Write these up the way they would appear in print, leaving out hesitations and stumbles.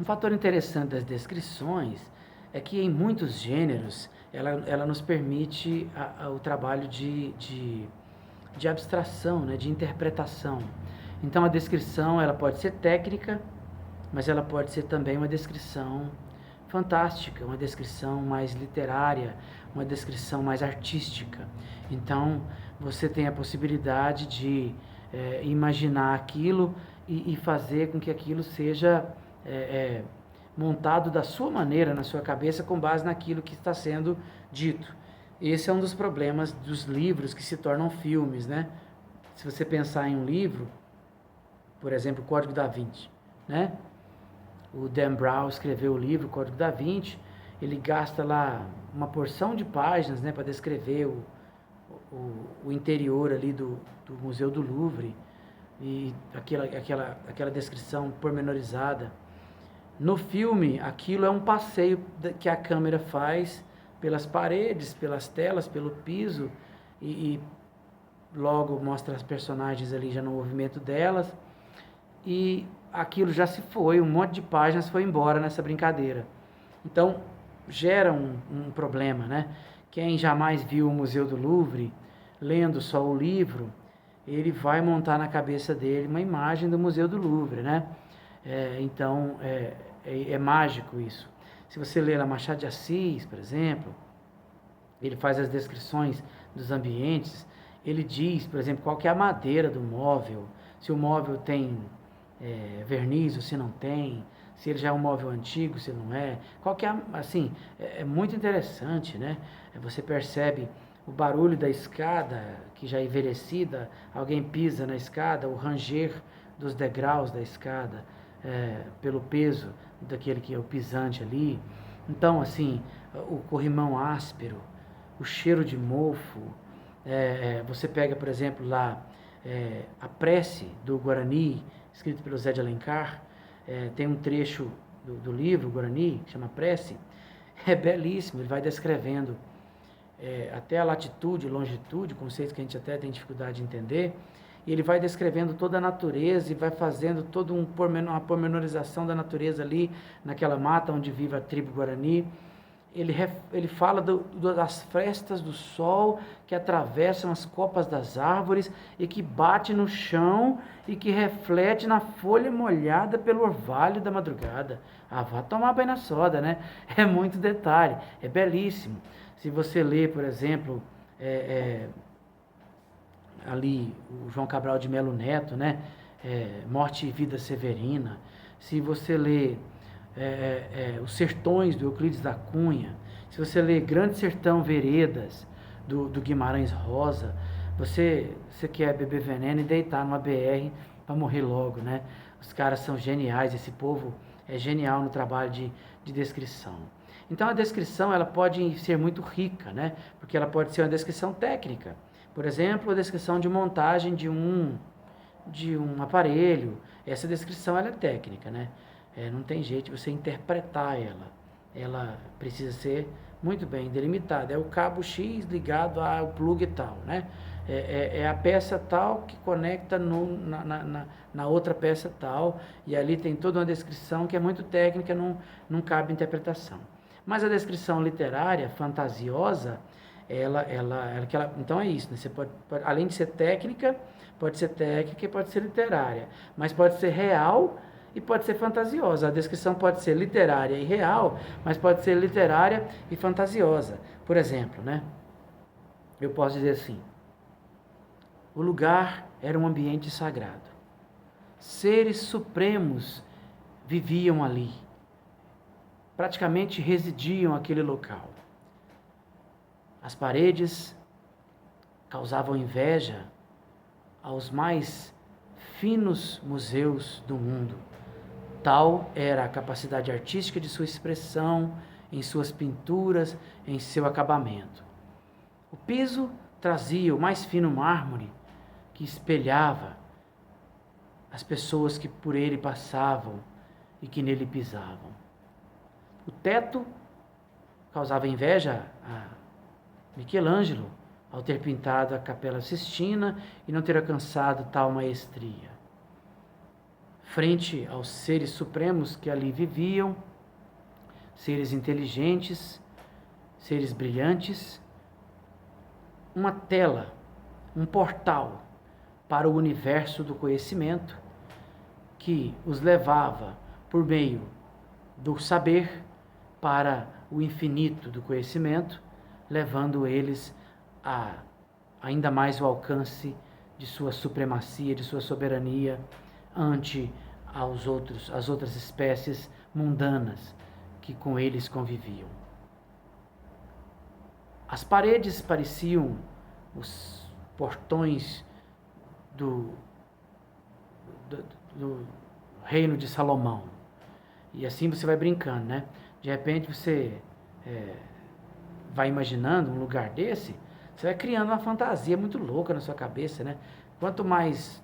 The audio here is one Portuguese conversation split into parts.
Um fator interessante das descrições é que em muitos gêneros ela nos permite o trabalho de abstração, né, de interpretação. Então a descrição ela pode ser técnica, mas ela pode ser também uma descrição fantástica, uma descrição mais literária, uma descrição mais artística. Então você tem a possibilidade de imaginar aquilo e fazer com que aquilo seja montado da sua maneira na sua cabeça com base naquilo que está sendo dito. Esse é um dos problemas dos livros que se tornam filmes, né? Se você pensar em um livro, por exemplo, o Código da Vinci, né? O Dan Brown escreveu o livro Código da Vinci, ele gasta lá uma porção de páginas, né, para descrever o interior ali do Museu do Louvre e aquela descrição pormenorizada. No filme, aquilo é um passeio que a câmera faz pelas paredes, pelas telas, pelo piso e logo mostra as personagens ali já no movimento delas e aquilo já se foi, um monte de páginas foi embora nessa brincadeira. Então gera um problema, né? Quem jamais viu o Museu do Louvre, lendo só o livro, ele vai montar na cabeça dele uma imagem do Museu do Louvre, né? Então é mágico isso. Se você ler a Machado de Assis, por exemplo, ele faz as descrições dos ambientes, ele diz, por exemplo, qual que é a madeira do móvel, se o móvel tem verniz ou se não tem, se ele já é um móvel antigo, se não é, qual que é, assim, é muito interessante, né? Você percebe o barulho da escada, que já é envelhecida, alguém pisa na escada, o ranger dos degraus da escada, pelo peso daquele que é o pisante ali. Então, assim, o corrimão áspero, o cheiro de mofo, você pega, por exemplo, lá a prece do Guarani, escrito pelo Zé de Alencar, tem um trecho do livro Guarani, que chama Prece, é belíssimo, ele vai descrevendo até a latitude, longitude, conceitos que a gente até tem dificuldade de entender, e ele vai descrevendo toda a natureza e vai fazendo toda uma pormenorização da natureza ali, naquela mata onde vive a tribo Guarani. Ele fala das frestas do sol que atravessam as copas das árvores e que bate no chão e que reflete na folha molhada pelo orvalho da madrugada. Ah, vá tomar banho na soda, né? É muito detalhe, é belíssimo. Se você ler, por exemplo, ali o João Cabral de Melo Neto, né? Morte e Vida Severina. Se você lê Os Sertões, do Euclides da Cunha, se você lê Grande Sertão Veredas, do Guimarães Rosa, você quer beber veneno e deitar numa BR para morrer logo, né? Os caras são geniais, esse povo é genial no trabalho de descrição. Então a descrição ela pode ser muito rica, né? Porque ela pode ser uma descrição técnica. Por exemplo, a descrição de montagem de um aparelho. Essa descrição ela é técnica, né? Não tem jeito de você interpretar ela. Ela precisa ser muito bem delimitada. É o cabo X ligado ao plug tal, né? É a peça tal que conecta na outra peça tal. E ali tem toda uma descrição que é muito técnica, não cabe interpretação. Mas a descrição literária, fantasiosa, então é isso, né? Você pode, além de ser técnica e pode ser literária, mas pode ser real e pode ser fantasiosa. A descrição pode ser literária e real, mas pode ser literária e fantasiosa. Por exemplo, né? Eu posso dizer assim: o lugar era um ambiente sagrado. Seres supremos viviam ali. Praticamente residiam naquele local. As paredes causavam inveja aos mais finos museus do mundo. Tal era a capacidade artística de sua expressão, em suas pinturas, em seu acabamento. O piso trazia o mais fino mármore que espelhava as pessoas que por ele passavam e que nele pisavam. O teto causava inveja a Michelangelo, ao ter pintado a Capela Sistina e não ter alcançado tal maestria. frente aos seres supremos que ali viviam, seres inteligentes, seres brilhantes, uma tela, um portal para o universo do conhecimento que os levava por meio do saber para o infinito do conhecimento, levando eles a ainda mais o alcance de sua supremacia, de sua soberania ante as outras espécies mundanas que com eles conviviam. As paredes pareciam os portões do reino de Salomão. E assim você vai brincando, né? De repente você vai imaginando um lugar desse, você vai criando uma fantasia muito louca na sua cabeça, né? Quanto mais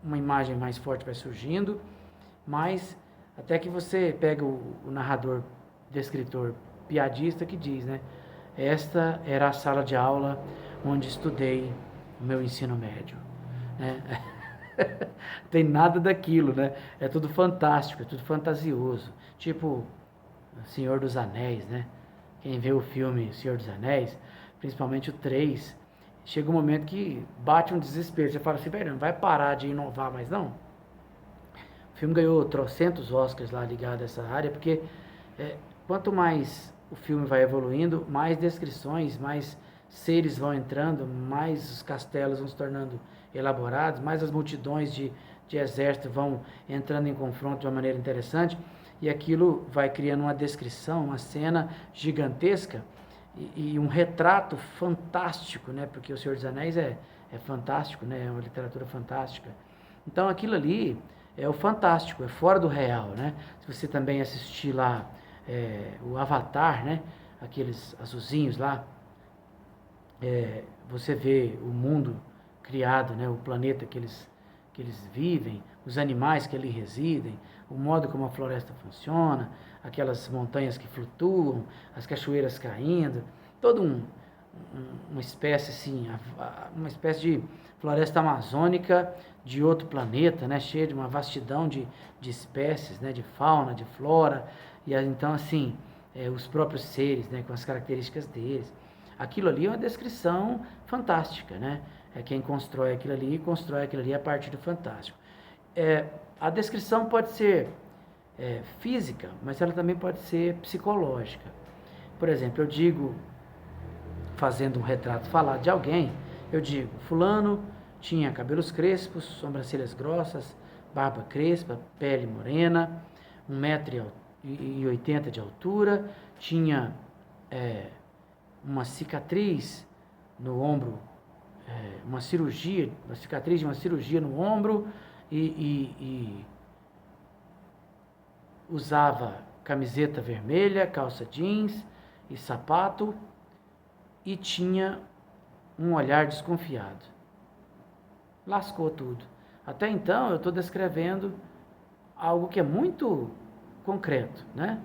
uma imagem mais forte vai surgindo, mais até que você pega o narrador, descritor, piadista que diz, né? Esta era a sala de aula onde estudei o meu ensino médio, né? Tem nada daquilo, né? É tudo fantástico, é tudo fantasioso. Tipo Senhor dos Anéis, né? Quem vê o filme Senhor dos Anéis, principalmente o 3, chega um momento que bate um desespero. Você fala assim, velho, não vai parar de inovar mais não? O filme ganhou trocentos Oscars lá ligado a essa área, porque quanto mais o filme vai evoluindo, mais descrições, mais seres vão entrando, mais os castelos vão se tornando elaborados, mais as multidões de exército vão entrando em confronto de uma maneira interessante, e aquilo vai criando uma descrição, uma cena gigantesca e um retrato fantástico, né? Porque O Senhor dos Anéis é fantástico, né? É uma literatura fantástica. Então aquilo ali é o fantástico, é fora do real, né? Se você também assistir lá o Avatar, né? Aqueles azulzinhos lá, você vê o mundo criado, né? O planeta que eles vivem, os animais que ali residem, o modo como a floresta funciona, aquelas montanhas que flutuam, as cachoeiras caindo, todo uma espécie assim, uma espécie de floresta amazônica de outro planeta, né, cheia de uma vastidão de espécies, né, de fauna, de flora, e então assim, os próprios seres, né, com as características deles. Aquilo ali é uma descrição fantástica, né? Quem constrói aquilo ali a partir do fantástico. A descrição pode ser física, mas ela também pode ser psicológica. Por exemplo, eu digo, fazendo um retrato falado de alguém, eu digo, fulano tinha cabelos crespos, sobrancelhas grossas, barba crespa, pele morena, 1,80 m de altura, tinha uma cicatriz no ombro, uma cicatriz de uma cirurgia no ombro, e usava camiseta vermelha, calça jeans e sapato, e tinha um olhar desconfiado. Lascou tudo. Até então eu estou descrevendo algo que é muito concreto, né?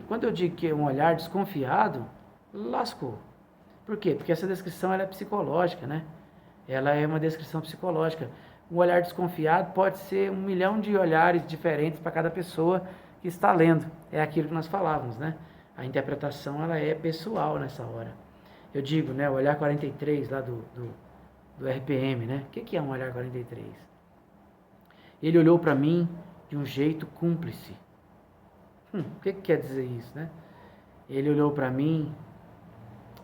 Quando eu digo que é um olhar desconfiado, lascou. Por quê? Porque essa descrição ela é psicológica, né? Ela é uma descrição psicológica. Um olhar desconfiado pode ser 1 milhão de olhares diferentes para cada pessoa que está lendo. É aquilo que nós falávamos, né? A interpretação ela é pessoal nessa hora. Eu digo, né? O olhar 43 lá do RPM, né? O que é um olhar 43? Ele olhou para mim de um jeito cúmplice. O que quer dizer isso, né? Ele olhou para mim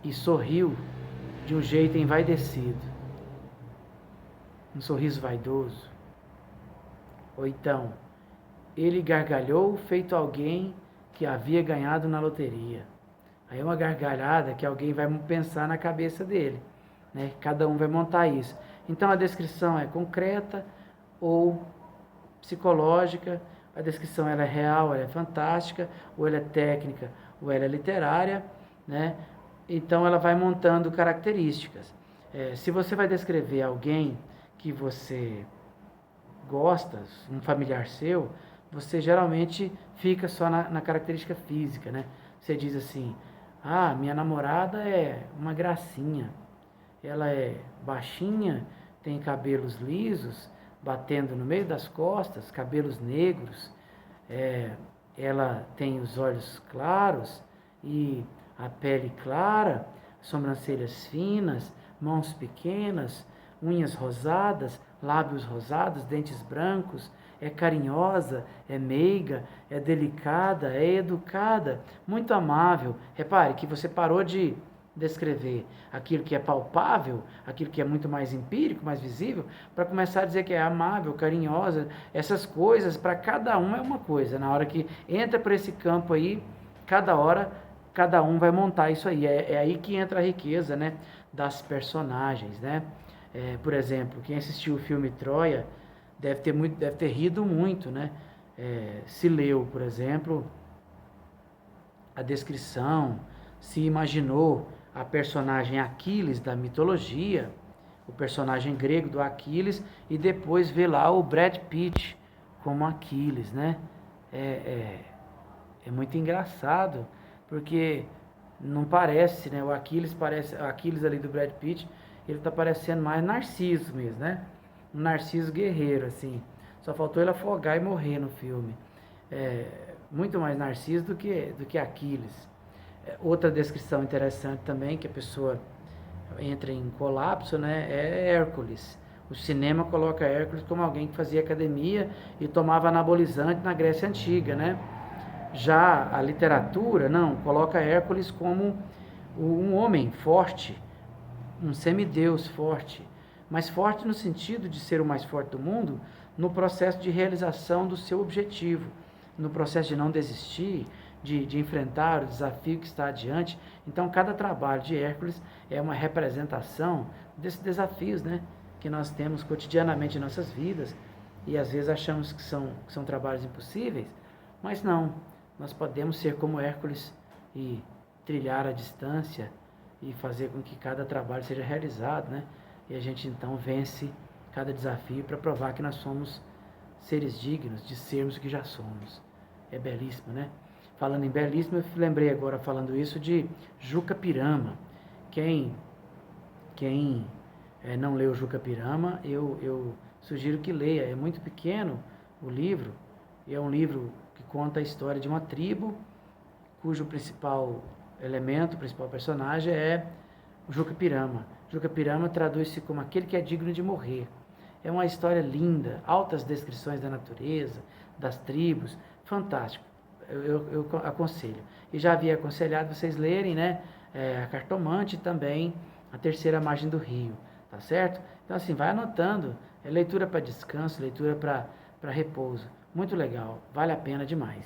e sorriu de um jeito envaidecido. Um sorriso vaidoso. Ou então, ele gargalhou feito alguém que havia ganhado na loteria. Aí é uma gargalhada que alguém vai pensar na cabeça dele, né? Cada um vai montar isso. Então a descrição é concreta ou psicológica, a descrição ela é real, ela é fantástica, ou ela é técnica, ou ela é literária, né? Então ela vai montando características. Se você vai descrever alguém que você gosta, um familiar seu, você geralmente fica só na característica física, né? Você diz assim, minha namorada é uma gracinha, ela é baixinha, tem cabelos lisos, batendo no meio das costas, cabelos negros, ela tem os olhos claros e a pele clara, sobrancelhas finas, mãos pequenas, unhas rosadas, lábios rosados, dentes brancos, é carinhosa, é meiga, é delicada, é educada, muito amável. Repare que você parou de descrever aquilo que é palpável, aquilo que é muito mais empírico, mais visível, para começar a dizer que é amável, carinhosa. Essas coisas, para cada um é uma coisa. Na hora que entra para esse campo aí, cada hora, cada um vai montar isso aí. É aí que entra a riqueza, né, das personagens, né? Por exemplo, quem assistiu o filme Troia deve ter rido muito, né? Se leu, por exemplo, a descrição, se imaginou a personagem Aquiles da mitologia, o personagem grego do Aquiles, e depois vê lá o Brad Pitt como Aquiles, né? É muito engraçado, porque não parece, né? O Aquiles ali do Brad Pitt, ele tá parecendo mais Narciso mesmo, né? Um Narciso guerreiro, assim. Só faltou ele afogar e morrer no filme. Muito mais Narciso do que Aquiles. Outra descrição interessante também, que a pessoa entra em colapso, né, é Hércules. O cinema coloca Hércules como alguém que fazia academia e tomava anabolizante na Grécia Antiga, né? Já a literatura, não, coloca Hércules como um homem forte, um semideus forte, mas forte no sentido de ser o mais forte do mundo, no processo de realização do seu objetivo, no processo de não desistir, de enfrentar o desafio que está adiante. Então, cada trabalho de Hércules é uma representação desses desafios, né, que nós temos cotidianamente em nossas vidas, e às vezes achamos que são trabalhos impossíveis, mas não. Nós podemos ser como Hércules e trilhar a distância e fazer com que cada trabalho seja realizado, né? E a gente então vence cada desafio para provar que nós somos seres dignos de sermos o que já somos. É belíssimo, né? Falando em belíssimo, eu lembrei agora, falando isso, de Juca Pirama. Quem não leu Juca Pirama, eu sugiro que leia. É muito pequeno o livro, e é um livro que conta a história de uma tribo cujo principal elemento, principal personagem é o Juca Pirama. Juca Pirama traduz-se como aquele que é digno de morrer. É uma história linda, altas descrições da natureza, das tribos, fantástico. Eu aconselho. E já havia aconselhado vocês lerem, né, a Cartomante, também A Terceira Margem do Rio, tá certo? Então assim, vai anotando, é leitura para descanso, leitura para repouso. Muito legal, vale a pena demais.